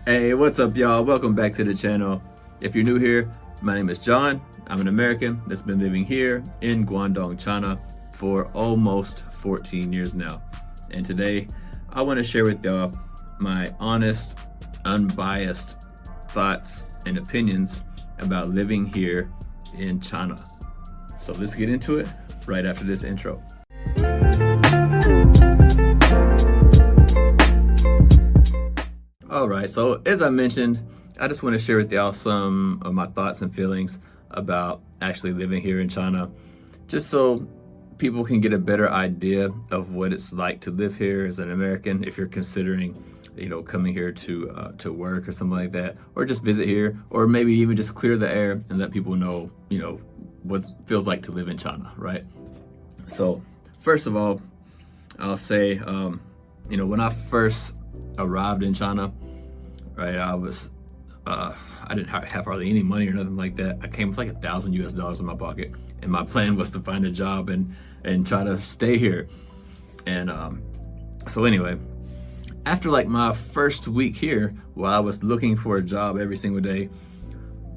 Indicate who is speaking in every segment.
Speaker 1: Hey, what's up, y'all? Welcome back to the channel. If you're new here, my name is John. I'm an American that's been living here in Guangdong, China for almost 14 years now. And today, I want to share with y'all my honest, unbiased thoughts and opinions about living here in China. So let's get into it right after this intro. All right, so as I mentioned, I just want to share with y'all some of my thoughts and feelings about actually living here in China, just so people can get a better idea of what it's like to live here as an American if you're considering, coming here to work or something like that, or just visit here, or maybe even just clear the air and let people know, what it feels like to live in China, right? So first of all, I'll say, when I first arrived in China, right, I didn't have hardly any money or nothing like that. I came with like $1,000 in my pocket, and my plan was to find a job and try to stay here. And so anyway, after like my first week here, while I was looking for a job every single day,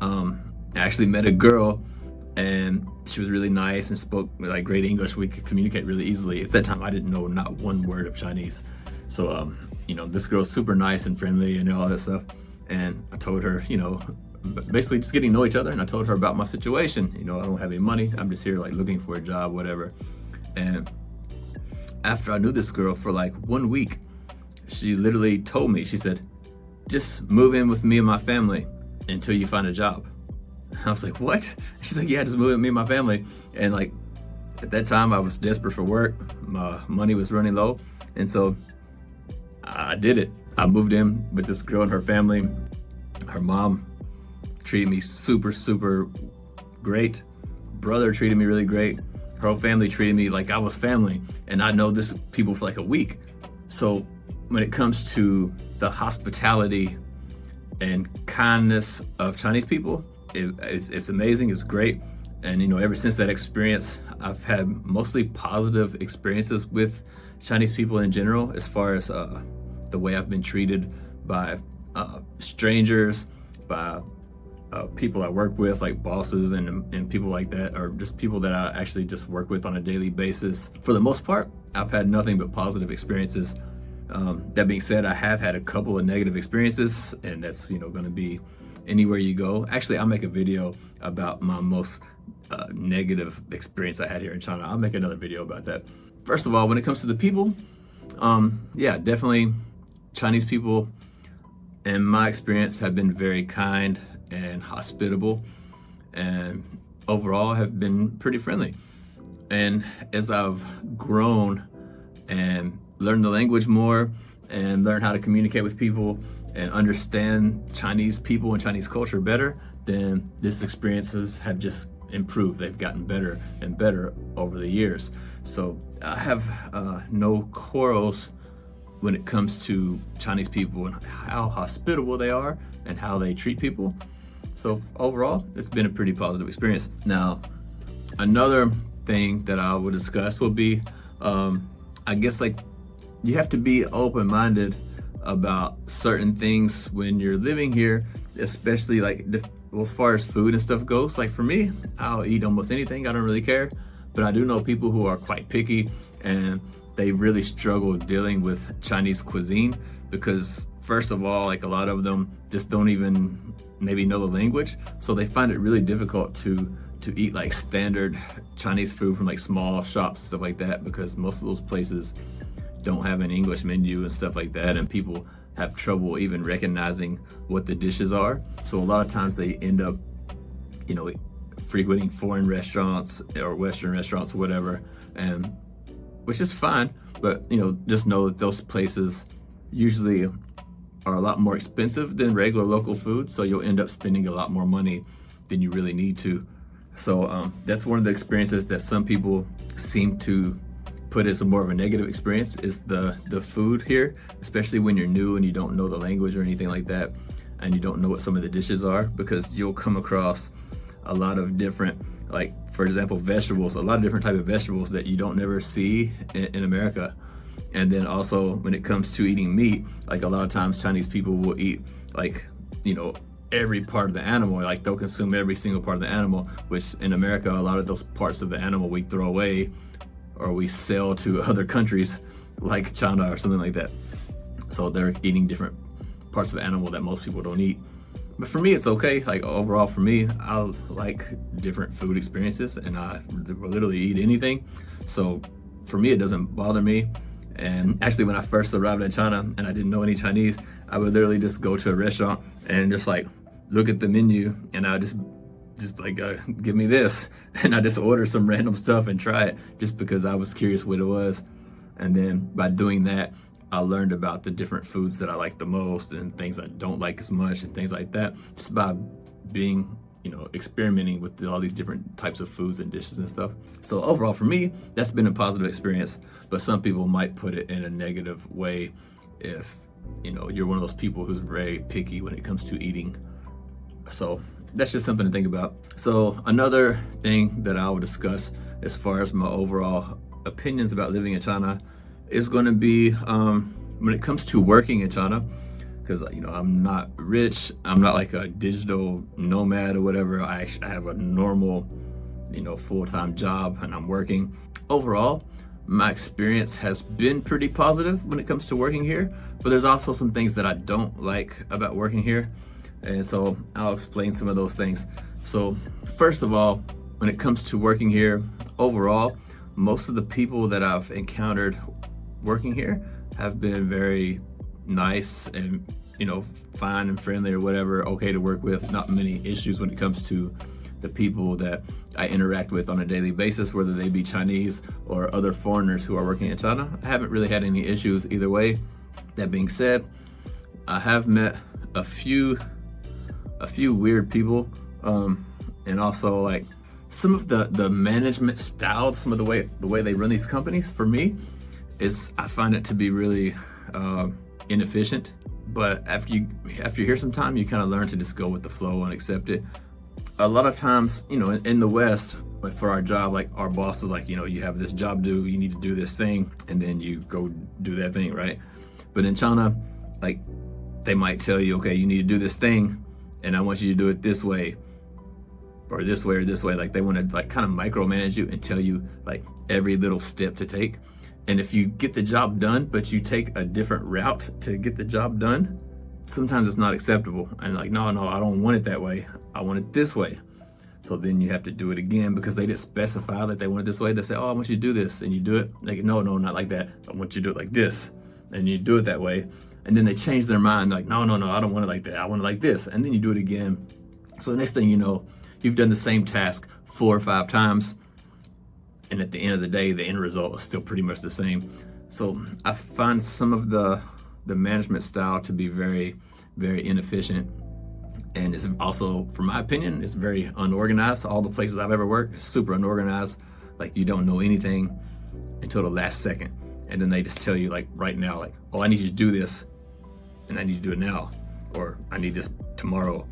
Speaker 1: I actually met a girl, and she was really nice and spoke like great English. We could communicate really easily. At that time, I didn't know not one word of Chinese. So, this girl's super nice and friendly and all that stuff. And I told her, basically just getting to know each other. And I told her about my situation. I don't have any money. I'm just here like looking for a job, whatever. And after I knew this girl for like 1 week, she literally told me, she said, just move in with me and my family until you find a job. I was like, what? She's like, yeah, just move in with me and my family. And like, at that time I was desperate for work. My money was running low. And so I did it. I moved in with this girl and her family. Her mom treated me super, super great. Brother treated me really great. Her whole family treated me like I was family. And I know this people for like a week. So when it comes to the hospitality and kindness of Chinese people, it's amazing, it's great. And ever since that experience, I've had mostly positive experiences with Chinese people in general, as far as the way I've been treated by strangers, by people I work with, like bosses and people like that, or just people that I actually just work with on a daily basis. For the most part, I've had nothing but positive experiences. That being said, I have had a couple of negative experiences, and that's going to be anywhere you go. Actually, I'll make a video about my most negative experience I had here in China. I'll make another video about that. First of all, when it comes to the people, yeah, definitely Chinese people, in my experience, have been very kind and hospitable, and overall have been pretty friendly. And as I've grown and learned the language more and learned how to communicate with people and understand Chinese people and Chinese culture better, then these experiences have just improved. They've gotten better and better over the years. So I have no quarrels when it comes to Chinese people and how hospitable they are and how they treat people. So overall, it's been a pretty positive experience. Now, another thing that I will discuss will be, I guess, like, you have to be open-minded about certain things when you're living here, especially like as far as food and stuff goes. Like for me, I'll eat almost anything. I don't really care. But I do know people who are quite picky, and they really struggle dealing with Chinese cuisine because, first of all, like a lot of them just don't even maybe know the language. So they find it really difficult to eat like standard Chinese food from like small shops and stuff like that, because most of those places don't have an English menu and stuff like that, and people have trouble even recognizing what the dishes are. So a lot of times they end up, frequenting foreign restaurants or Western restaurants or whatever, and which is fine, but just know that those places usually are a lot more expensive than regular local food, so you'll end up spending a lot more money than you really need to. So that's one of the experiences that some people seem to put as more of a negative experience, is the food here, especially when you're new and you don't know the language or anything like that, and you don't know what some of the dishes are, because you'll come across a lot of different, like for example, vegetables, a lot of different type of vegetables that you don't never see in America. And then also when it comes to eating meat, like a lot of times Chinese people will eat like, you know, every part of the animal, like they'll consume every single part of the animal, which in America, a lot of those parts of the animal we throw away or we sell to other countries like China or something like that. So they're eating different parts of the animal that most people don't eat. But for me, it's okay. Like overall, for me, I like different food experiences and I literally eat anything. So for me, it doesn't bother me. And actually, when I first arrived in China and I didn't know any Chinese, I would literally just go to a restaurant and just like look at the menu and I just like give me this, and I just order some random stuff and try it just because I was curious what it was. And then by doing that, I learned about the different foods that I like the most and things I don't like as much and things like that, just by being, you know, experimenting with all these different types of foods and dishes and stuff. So overall for me, that's been a positive experience, but some people might put it in a negative way if, you know, you're one of those people who's very picky when it comes to eating. So that's just something to think about. So another thing that I will discuss as far as my overall opinions about living in China is going to be when it comes to working in China, because, you know, I'm not rich, I'm not like a digital nomad or whatever. I have a normal, you know, full-time job and I'm working. Overall, my experience has been pretty positive when it comes to working here, but there's also some things that I don't like about working here. And so I'll explain some of those things. So first of all, when it comes to working here, overall, most of the people that I've encountered working here have been very nice and, you know, fine and friendly or whatever, okay to work with. Not many issues when it comes to the people that I interact with on a daily basis, whether they be Chinese or other foreigners who are working in China. I haven't really had any issues either way. That being said, I have met a few weird people, and also like some of the management style, some of the way they run these companies, for me, is I find it to be really inefficient. But after you're here some time, you kind of learn to just go with the flow and accept it. A lot of times, you know, in the West, but for our job, like our boss is like, you know, you have this job due, you need to do this thing, and then you go do that thing, right? But in China, like they might tell you, okay, you need to do this thing, and I want you to do it this way, or this way, or this way. Like they want to like kind of micromanage you and tell you like every little step to take. And if you get the job done, but you take a different route to get the job done, sometimes it's not acceptable. And like, no, I don't want it that way. I want it this way. So then you have to do it again because they didn't specify that they want it this way. They say, oh, I want you to do this. And you do it. Like, no, not like that. I want you to do it like this. And you do it that way. And then they change their mind. Like, no, I don't want it like that. I want it like this. And then you do it again. So the next thing you know, you've done the same task 4 or 5 times. And at the end of the day, the end result is still pretty much the same. So I find some of the management style to be very, very inefficient. And it's also, from my opinion, it's very unorganized. All the places I've ever worked, it's super unorganized. Like you don't know anything until the last second. And then they just tell you like right now, like, oh, I need you to do this and I need you to do it now. Or I need this tomorrow.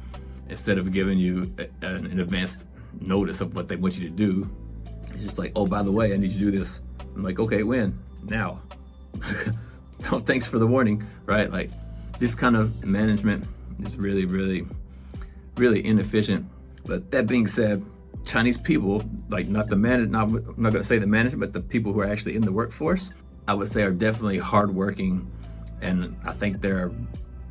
Speaker 1: Instead of giving you an advanced notice of what they want you to do, it's just like, oh, by the way, I need you to do this. I'm like, okay, when? Now. Oh, thanks for the warning, right? Like this kind of management is really, really, really inefficient. But that being said, Chinese people, like I'm not gonna say the management, but the people who are actually in the workforce, I would say are definitely hardworking. And I think they're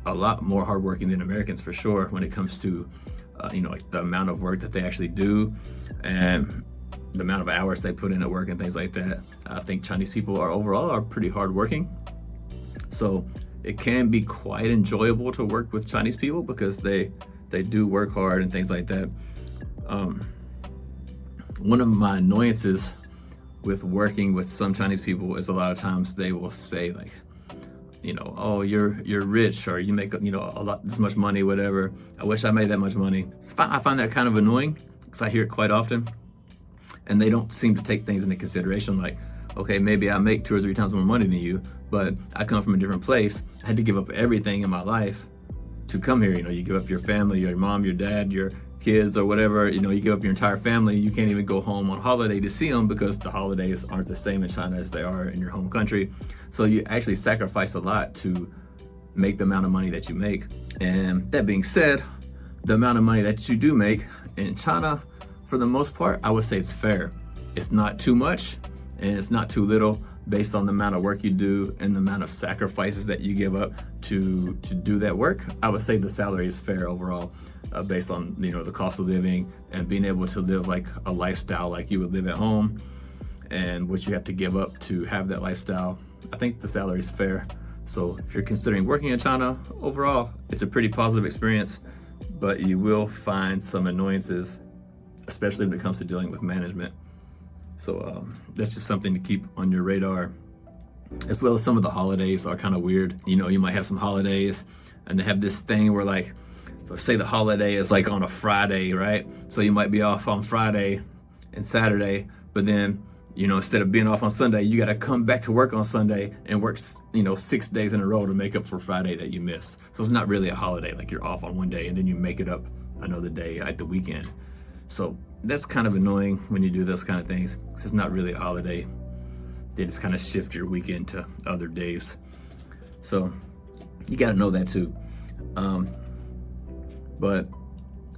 Speaker 1: a lot more hardworking than Americans for sure when it comes to, like the amount of work that they actually do and the amount of hours they put in at work and things like that. I think Chinese people are overall pretty hardworking. So it can be quite enjoyable to work with Chinese people because they do work hard and things like that. One of my annoyances with working with some Chinese people is a lot of times they will say like, oh, you're rich, or you make this much money, whatever. I wish I made that much money. I find that kind of annoying because I hear it quite often, and they don't seem to take things into consideration. Like, okay, maybe I make 2 or 3 times more money than you, but I come from a different place. I had to give up everything in my life to come here. You give up your family, your mom, your dad, your kids or whatever, you give up your entire family, you can't even go home on holiday to see them because the holidays aren't the same in China as they are in your home country. So you actually sacrifice a lot to make the amount of money that you make. And that being said, the amount of money that you do make in China, for the most part, I would say it's fair. It's not too much and it's not too little based on the amount of work you do and the amount of sacrifices that you give up to do that work. I would say the salary is fair overall, based on the cost of living and being able to live like a lifestyle like you would live at home and what you have to give up to have that lifestyle. I think the salary is fair. So if you're considering working in China, overall, it's a pretty positive experience, but you will find some annoyances, especially when it comes to dealing with management. So that's just something to keep on your radar, as well as some of the holidays are kind of weird. You might have some holidays and they have this thing where, like, let's say the holiday is like on a Friday, right? So you might be off on Friday and Saturday, but then, instead of being off on Sunday, you got to come back to work on Sunday and work, 6 days in a row to make up for Friday that you missed. So it's not really a holiday, like you're off on one day and then you make it up another day at the weekend. So that's kind of annoying when you do those kind of things. It's not really a holiday. They just kind of shift your weekend to other days. So you got to know that too. But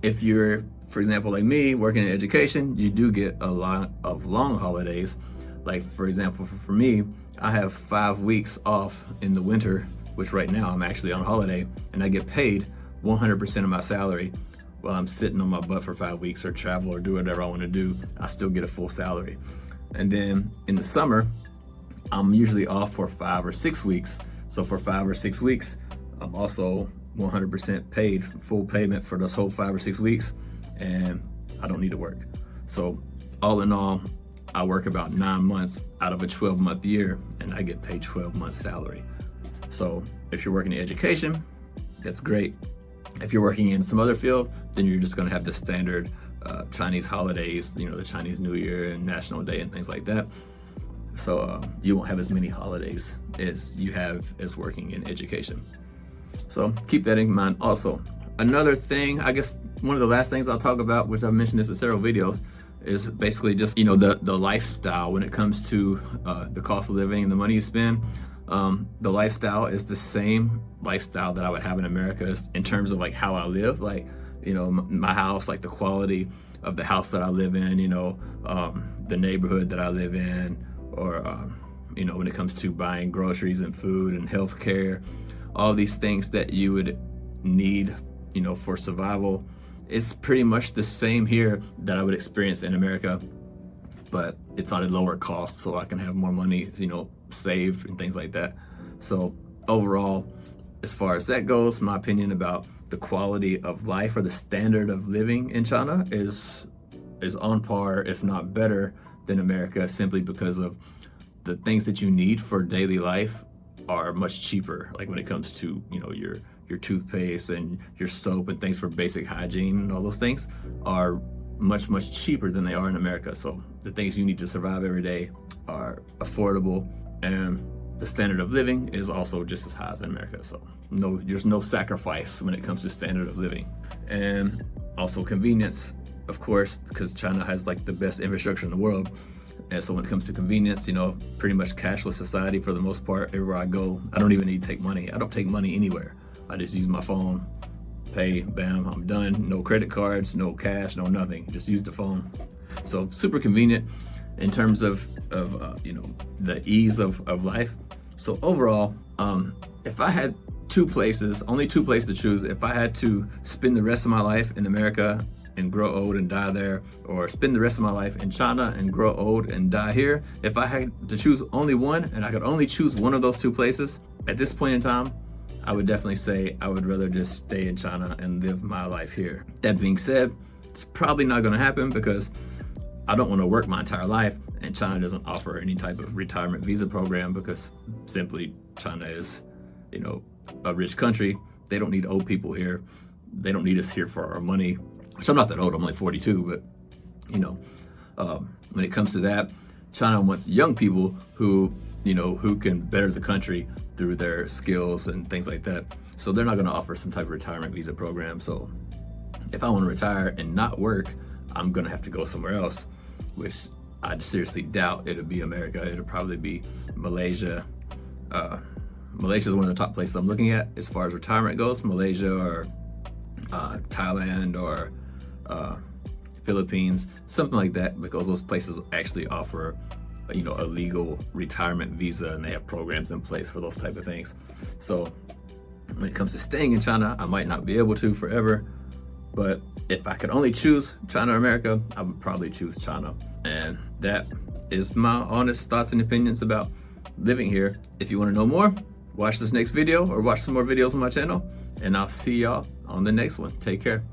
Speaker 1: if you're, for example, like me, working in education, you do get a lot of long holidays. Like, for example, for me, I have 5 weeks off in the winter, which right now I'm actually on holiday, and I get paid 100% of my salary while I'm sitting on my butt for 5 weeks or travel or do whatever I want to do. I still get a full salary. And then in the summer, I'm usually off for 5 or 6 weeks. So for 5 or 6 weeks, I'm also 100% paid, full payment for those whole 5 or 6 weeks, and I don't need to work. So all in all, I work about 9 months out of a 12-month year, and I get paid 12 months salary. So if you're working in education, that's great. If you're working in some other field, then you're just gonna have the standard Chinese holidays, the Chinese New Year and National Day and things like that. So you won't have as many holidays as you have as working in education. So keep that in mind also. Another thing, I guess one of the last things I'll talk about, which I've mentioned this in several videos, is basically just, the lifestyle when it comes to the cost of living and the money you spend. The lifestyle is the same lifestyle that I would have in America in terms of like how I live, like, my house, like the quality of the house that I live in, the neighborhood that I live in, or, when it comes to buying groceries and food and healthcare, all these things that you would need, for survival. It's pretty much the same here that I would experience in America, but it's on a lower cost, so I can have more money, saved and things like that. So overall, as far as that goes, my opinion about the quality of life or the standard of living in China is on par, if not better, than America, simply because of the things that you need for daily life are much cheaper. Like when it comes to, your toothpaste and your soap and things for basic hygiene and all those things are much, much cheaper than they are in America. So the things you need to survive every day are affordable, and the standard of living is also just as high as in America. So there's no sacrifice when it comes to standard of living. And also convenience, of course, because China has like the best infrastructure in the world. And so when it comes to convenience, pretty much cashless society for the most part. Everywhere I go, I don't even need to take money. I don't take money anywhere. I just use my phone, pay, bam, I'm done. No credit cards, no cash, no nothing. Just use the phone. So super convenient in terms of the ease of life. So overall, if I had only two places to choose, if I had to spend the rest of my life in America and grow old and die there, or spend the rest of my life in China and grow old and die here, if I had to choose only one and I could only choose one of those two places, at this point in time, I would definitely say I would rather just stay in China and live my life here. That being said, it's probably not gonna happen because I don't wanna work my entire life, and China doesn't offer any type of retirement visa program because simply China is, a rich country. They don't need old people here. They don't need us here for our money, which I'm not that old, I'm only 42, but when it comes to that, China wants young people who can better the country through their skills and things like that. So they're not gonna offer some type of retirement visa program. So if I want to retire and not work, I'm gonna have to go somewhere else, which I seriously doubt it'll be America. It'll probably be Malaysia. Malaysia is one of the top places I'm looking at as far as retirement goes. Malaysia or Thailand or Philippines, something like that, because those places actually offer, you know, a legal retirement visa, and they have programs in place for those type of things. So when it comes to staying in China, I might not be able to forever, but if I could only choose China or America, I would probably choose China. And that is my honest thoughts and opinions about living here. If you want to know more, watch this next video or watch some more videos on my channel, and I'll see y'all on the next one. Take care.